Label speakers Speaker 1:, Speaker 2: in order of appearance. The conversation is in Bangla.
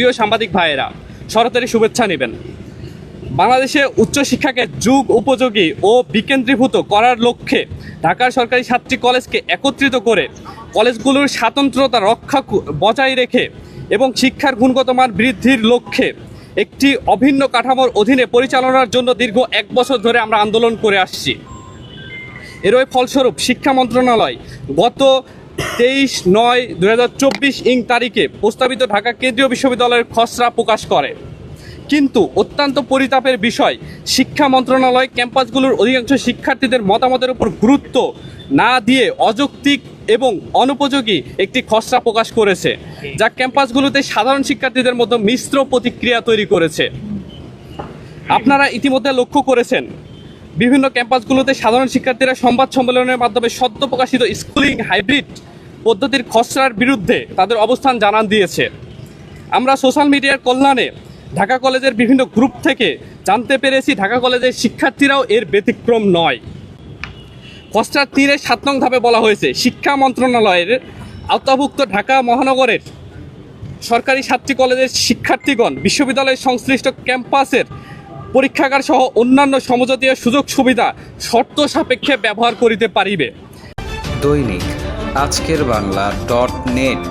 Speaker 1: প্রিয় সাংবাদিক ভাইয়েরা, শরতের শুভেচ্ছা নেবেন। বাংলাদেশে উচ্চশিক্ষাকে যুগ উপযোগী ও বিকেন্দ্রীভূত করার লক্ষ্যে ঢাকার সরকারি 7টি কলেজকে একত্রিত করে কলেজগুলোর স্বাতন্ত্র্যতা রক্ষা বজায় রেখে এবং শিক্ষার গুণগত মান বৃদ্ধির লক্ষ্যে একটি অভিন্ন কাঠামোর অধীনে পরিচালনার জন্য দীর্ঘ 1 বছর ধরে আমরা আন্দোলন করে আসছি। এরই ফলস্বরূপ শিক্ষা মন্ত্রণালয় গত 23/9/2024 তারিখে প্রস্তাবিত ঢাকা কেন্দ্রীয় বিশ্ববিদ্যালয়ের খসড়া প্রকাশ করে। কিন্তু অত্যন্ত পরিতাপের বিষয়, শিক্ষা মন্ত্রণালয় ক্যাম্পাসগুলোর অধিকাংশ শিক্ষার্থীদের মতামতের উপর গুরুত্ব না দিয়ে অযৌক্তিক এবং অনুপযোগী একটি খসড়া প্রকাশ করেছে, যা ক্যাম্পাসগুলোতে সাধারণ শিক্ষার্থীদের মধ্যে মিশ্র প্রতিক্রিয়া তৈরি করেছে। আপনারা ইতিমধ্যে লক্ষ্য করেছেন, বিভিন্ন ক্যাম্পাসগুলোতে সাধারণ শিক্ষার্থীরা সংবাদ সম্মেলনের মাধ্যমে সদ্য প্রকাশিত স্কুলিং হাইব্রিড পদ্ধতির খসড়ার বিরুদ্ধে তাদের অবস্থান জানান দিয়েছে। আমরা সোশ্যাল মিডিয়ার কল্যাণে ঢাকা কলেজের বিভিন্ন গ্রুপ থেকে জানতে পেরেছি, ঢাকা কলেজের শিক্ষার্থীরাও এর ব্যতিক্রম নয়। খসড়ার 3-7 নং ধাপে বলা হয়েছে, শিক্ষা মন্ত্রণালয়ের আওতাভুক্ত ঢাকা মহানগরের সরকারি 7টি কলেজের শিক্ষার্থীগণ বিশ্ববিদ্যালয়ের সংশ্লিষ্ট ক্যাম্পাসের পরীক্ষাগার সহ অন্যান্য সমজাতীয় সুযোগ সুবিধা শর্ত সাপেক্ষে ব্যবহার করিতে পারিবে।
Speaker 2: দৈনিক আজকের বাংলা .net